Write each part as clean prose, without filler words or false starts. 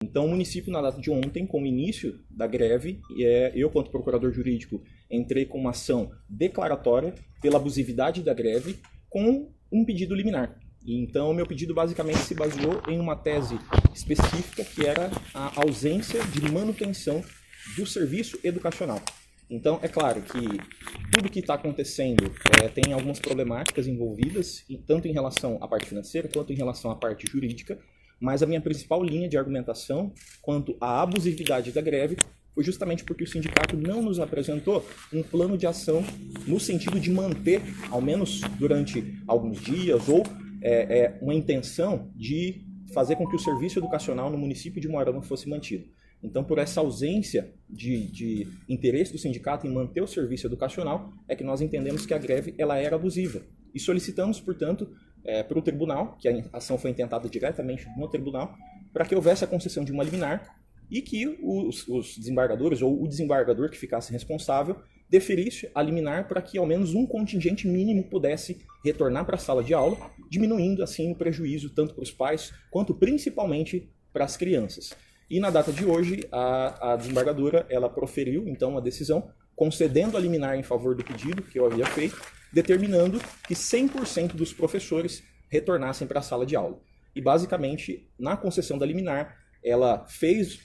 Então, o município, na data de ontem, com o início da greve, eu, quanto procurador jurídico, entrei com uma ação declaratória pela abusividade da greve com um pedido liminar. Então, meu pedido basicamente se baseou em uma tese específica, que era a ausência de manutenção do serviço educacional. Então, é claro que tudo que está acontecendo tem algumas problemáticas envolvidas, tanto em relação à parte financeira quanto em relação à parte jurídica, mas a minha principal linha de argumentação quanto à abusividade da greve foi justamente porque o sindicato não nos apresentou um plano de ação no sentido de manter, ao menos durante alguns dias, ou uma intenção de fazer com que o serviço educacional no município de Moarama fosse mantido. Então, por essa ausência de interesse do sindicato em manter o serviço educacional, é que nós entendemos que a greve ela era abusiva. E solicitamos, portanto, para o tribunal, que a ação foi intentada diretamente no tribunal, para que houvesse a concessão de uma liminar e que os desembargadores, ou o desembargador que ficasse responsável, deferisse a liminar para que ao menos um contingente mínimo pudesse retornar para a sala de aula, diminuindo assim o prejuízo tanto para os pais quanto principalmente para as crianças. E na data de hoje, a desembargadora ela proferiu então a decisão, concedendo a liminar em favor do pedido que eu havia feito, determinando que 100% dos professores retornassem para a sala de aula. E basicamente, na concessão da liminar, ela fez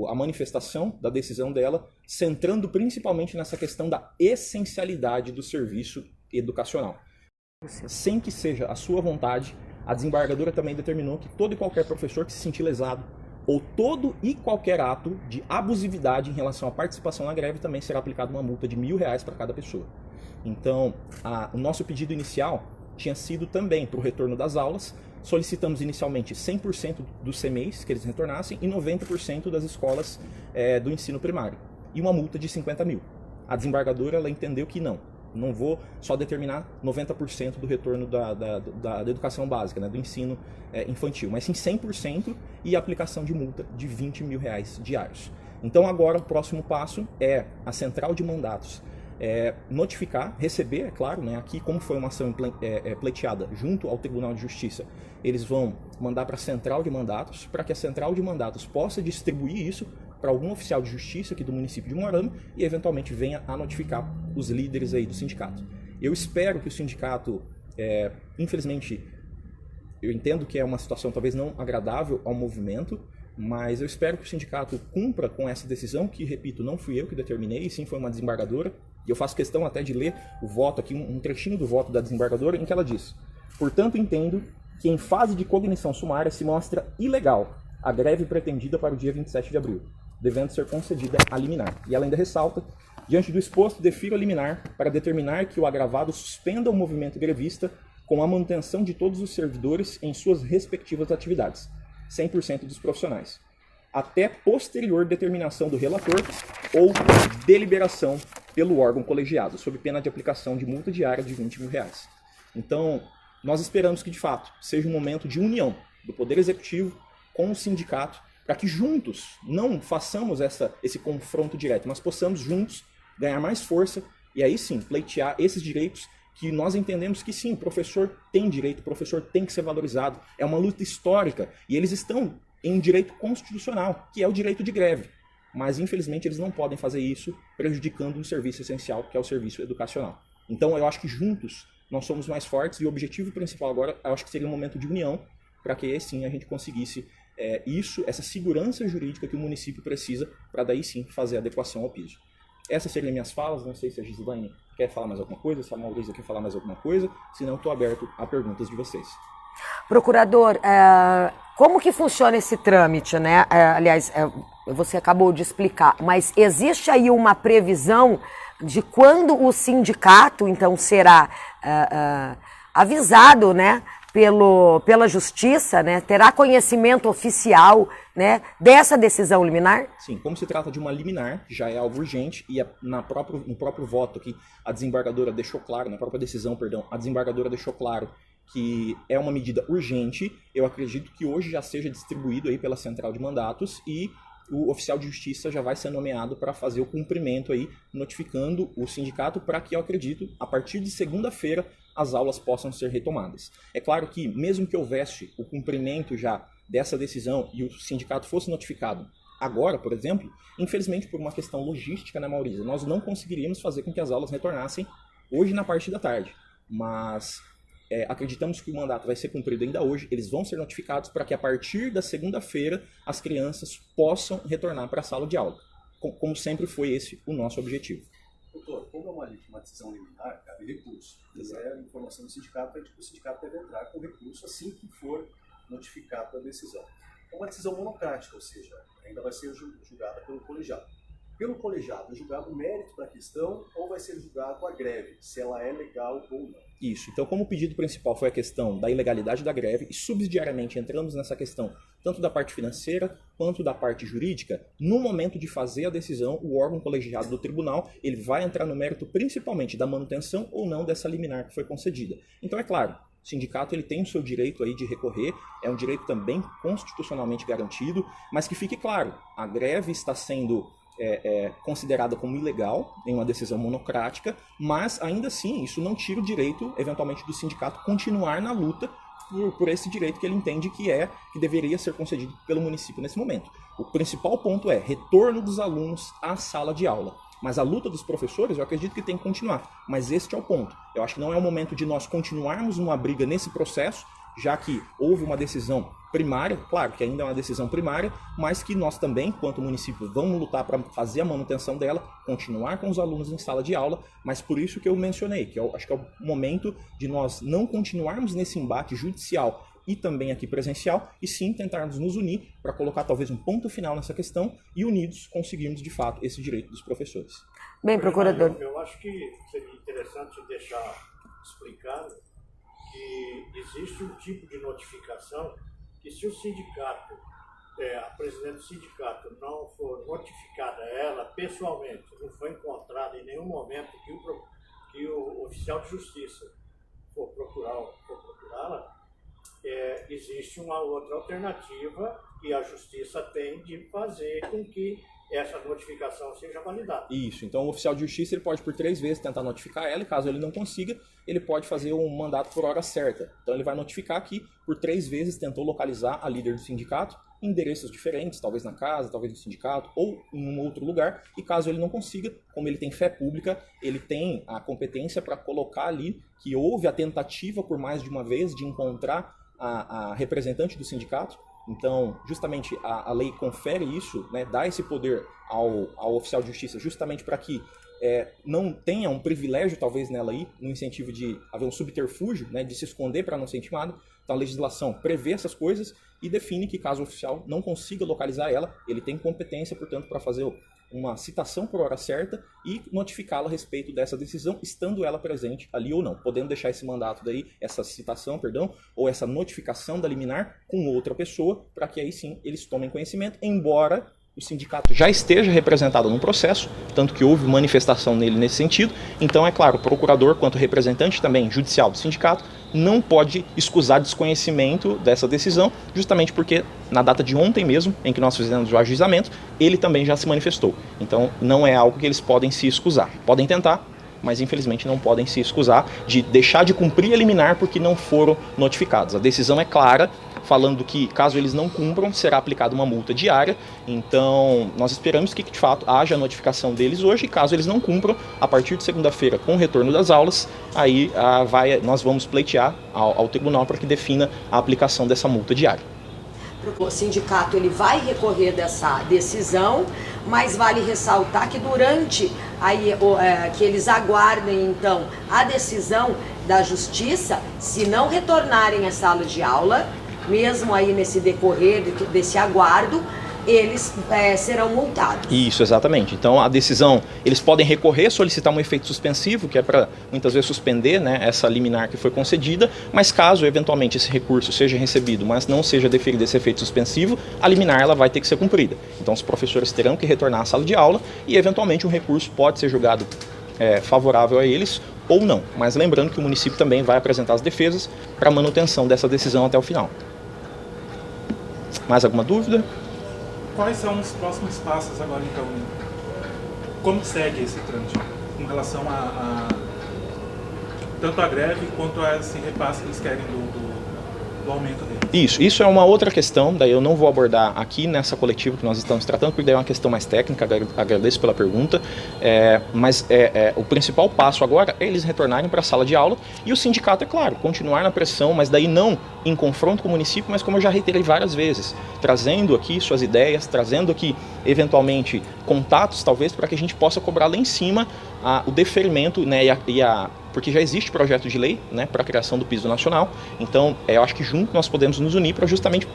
a manifestação da decisão dela, centrando principalmente nessa questão da essencialidade do serviço educacional. Sem que seja a sua vontade, a desembargadora também determinou que todo e qualquer professor que se sentir lesado, ou todo e qualquer ato de abusividade em relação à participação na greve, também será aplicada uma multa de R$1.000 para cada pessoa. Então, o nosso pedido inicial tinha sido também para o retorno das aulas. Solicitamos inicialmente 100% dos CMEs que eles retornassem e 90% das escolas do ensino primário. E uma multa de 50 mil. A desembargadora ela entendeu que não vou só determinar 90% do retorno da educação básica, né, do ensino infantil, mas sim 100% e a aplicação de multa de R$20 mil diários. Então agora o próximo passo é a central de mandatos notificar, receber, é claro, né, aqui como foi uma ação pleiteada junto ao Tribunal de Justiça, eles vão mandar para a central de mandatos, para que a central de mandatos possa distribuir isso para algum oficial de justiça aqui do município de Moarama e eventualmente venha a notificar os líderes aí do sindicato. Eu espero que o sindicato, infelizmente, eu entendo que é uma situação talvez não agradável ao movimento, mas eu espero que o sindicato cumpra com essa decisão, que, repito, não fui eu que determinei, sim foi uma desembargadora, e eu faço questão até de ler o voto aqui, um trechinho do voto da desembargadora, em que ela diz: portanto, entendo que em fase de cognição sumária se mostra ilegal a greve pretendida para o dia 27 de abril, devendo ser concedida a liminar. E ela ainda ressalta: diante do exposto, defiro a liminar para determinar que o agravado suspenda o movimento grevista com a manutenção de todos os servidores em suas respectivas atividades, 100% dos profissionais, até posterior determinação do relator ou deliberação pelo órgão colegiado, sob pena de aplicação de multa diária de R$20 mil. Então, nós esperamos que, de fato, seja um momento de união do Poder Executivo com o sindicato, para que juntos não façamos esse confronto direto, mas possamos juntos ganhar mais força e aí sim pleitear esses direitos que nós entendemos que sim, o professor tem direito, o professor tem que ser valorizado, é uma luta histórica e eles estão em um direito constitucional, que é o direito de greve. Mas infelizmente eles não podem fazer isso prejudicando um serviço essencial, que é o serviço educacional. Então eu acho que juntos nós somos mais fortes e o objetivo principal agora, eu acho que seria um momento de união, para que aí sim a gente conseguisse essa segurança jurídica que o município precisa para daí sim fazer a adequação ao piso. Essas seriam minhas falas, não sei se a Gislaine quer falar mais alguma coisa, se a Maurícia quer falar mais alguma coisa, senão estou aberto a perguntas de vocês. Procurador, como que funciona esse trâmite, né? Aliás, você acabou de explicar, mas existe aí uma previsão de quando o sindicato, então, será avisado, né, pela justiça, né, terá conhecimento oficial, né, dessa decisão liminar? Sim, como se trata de uma liminar, já é algo urgente, e no próprio voto aqui, a desembargadora deixou claro, na própria decisão, perdão, a desembargadora deixou claro que é uma medida urgente. Eu acredito que hoje já seja distribuído aí pela central de mandatos e o oficial de justiça já vai ser nomeado para fazer o cumprimento aí, notificando o sindicato para que, eu acredito, a partir de segunda-feira, as aulas possam ser retomadas. É claro que, mesmo que houvesse o cumprimento já dessa decisão e o sindicato fosse notificado agora, por exemplo, infelizmente por uma questão logística, né, Maurício, nós não conseguiríamos fazer com que as aulas retornassem hoje na parte da tarde. Mas acreditamos que o mandato vai ser cumprido ainda hoje, eles vão ser notificados para que a partir da segunda-feira as crianças possam retornar para a sala de aula. Como sempre foi esse o nosso objetivo. Doutor, como é uma decisão liminar, cabe recurso. É a informação do sindicato, é que o sindicato deve entrar com recurso assim que for notificado a decisão. É uma decisão monocrática, ou seja, ainda vai ser julgada pelo colegiado. Pelo colegiado, é julgado o mérito da questão ou vai ser julgado a greve, se ela é legal ou não? Isso. Então, como o pedido principal foi a questão da ilegalidade da greve, e subsidiariamente entramos nessa questão tanto da parte financeira quanto da parte jurídica, no momento de fazer a decisão, o órgão colegiado do tribunal ele vai entrar no mérito principalmente da manutenção ou não dessa liminar que foi concedida. Então, é claro, o sindicato ele tem o seu direito aí de recorrer, é um direito também constitucionalmente garantido, mas que fique claro, a greve está sendo considerada como ilegal em uma decisão monocrática, mas ainda assim isso não tira o direito, eventualmente, do sindicato continuar na luta por esse direito que ele entende que deveria ser concedido pelo município nesse momento. O principal ponto é retorno dos alunos à sala de aula. Mas a luta dos professores, eu acredito que tem que continuar. Mas este é o ponto. Eu acho que não é o momento de nós continuarmos numa briga nesse processo, já que houve uma decisão primária, claro que ainda é uma decisão primária, mas que nós também, enquanto município, vamos lutar para fazer a manutenção dela, continuar com os alunos em sala de aula, mas por isso que eu mencionei, que eu acho que é o momento de nós não continuarmos nesse embate judicial e também aqui presencial, e sim tentarmos nos unir para colocar talvez um ponto final nessa questão e unidos conseguirmos de fato esse direito dos professores. Bem, procurador. Eu acho que seria interessante deixar explicado que existe um tipo de notificação que se o sindicato, a presidente do sindicato não for notificada ela pessoalmente, não foi encontrada em nenhum momento que o oficial de justiça for procurá-la, existe uma outra alternativa que a justiça tem de fazer com que essa notificação seja validada. Isso, então o oficial de justiça ele pode por 3 vezes tentar notificar ela, e caso ele não consiga, ele pode fazer um mandato por hora certa. Então ele vai notificar que por 3 vezes tentou localizar a líder do sindicato em endereços diferentes, talvez na casa, talvez no sindicato ou em um outro lugar, e caso ele não consiga, como ele tem fé pública, ele tem a competência para colocar ali que houve a tentativa por mais de uma vez de encontrar a representante do sindicato. Então, justamente, a lei confere isso, né, dá esse poder ao oficial de justiça, justamente para que não tenha um privilégio, talvez, nela aí, no incentivo de haver um subterfúgio, né, de se esconder para não ser intimado. Então, a legislação prevê essas coisas e define que, caso o oficial não consiga localizar ela, ele tem competência, portanto, para fazer uma citação por hora certa e notificá-la a respeito dessa decisão, estando ela presente ali ou não, podendo deixar esse mandato daí, essa citação, perdão, ou essa notificação da liminar com outra pessoa, para que aí sim eles tomem conhecimento, embora o sindicato já esteja representado no processo, tanto que houve manifestação nele nesse sentido. Então, é claro, o procurador, quanto representante também judicial do sindicato, não pode escusar desconhecimento dessa decisão, justamente porque na data de ontem mesmo, em que nós fizemos o ajuizamento, ele também já se manifestou. Então, não é algo que eles podem se escusar. Podem tentar, mas infelizmente não podem se escusar de deixar de cumprir a liminar porque não foram notificados. A decisão é clara, falando que, caso eles não cumpram, será aplicada uma multa diária. Então, nós esperamos que, de fato, haja a notificação deles hoje, e caso eles não cumpram, a partir de segunda-feira, com o retorno das aulas, aí nós vamos pleitear ao tribunal para que defina a aplicação dessa multa diária. O sindicato ele vai recorrer dessa decisão, mas vale ressaltar que durante que eles aguardem então a decisão da justiça, se não retornarem à sala de aula, mesmo aí nesse decorrer desse aguardo, eles serão multados. Isso, exatamente. Então a decisão, eles podem recorrer, solicitar um efeito suspensivo, que é para muitas vezes suspender, né, essa liminar que foi concedida, mas caso eventualmente esse recurso seja recebido, mas não seja deferido esse efeito suspensivo, a liminar ela vai ter que ser cumprida. Então os professores terão que retornar à sala de aula e eventualmente um recurso pode ser julgado favorável a eles ou não. Mas lembrando que o município também vai apresentar as defesas para manutenção dessa decisão até o final. Mais alguma dúvida? Quais são os próximos passos agora, então? Como segue esse trâmite com relação tanto a greve quanto a esse repasse que eles querem do do aumento dele. Isso é uma outra questão, daí eu não vou abordar aqui nessa coletiva que nós estamos tratando, porque daí é uma questão mais técnica, agradeço pela pergunta, mas o principal passo agora é eles retornarem para a sala de aula e o sindicato, é claro, continuar na pressão, mas daí não em confronto com o município, mas como eu já reiterei várias vezes, trazendo aqui suas ideias, trazendo aqui, eventualmente, contatos, talvez, para que a gente possa cobrar lá em cima o deferimento, né, porque já existe projeto de lei, né, para a criação do piso nacional, então eu acho que junto nós podemos nos unir para justamente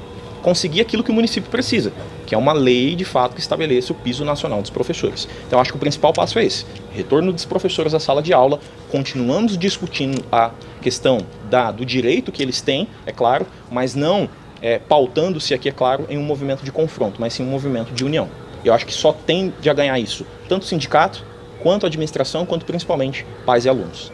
conseguir aquilo que o município precisa, que é uma lei de fato que estabeleça o piso nacional dos professores. Então eu acho que o principal passo é esse, retorno dos professores à sala de aula, continuamos discutindo a questão do direito que eles têm, é claro, mas não pautando-se aqui, é claro, em um movimento de confronto, mas sim um movimento de união. Eu acho que só tende a ganhar isso, tanto o sindicato, quanto a administração, quanto principalmente pais e alunos.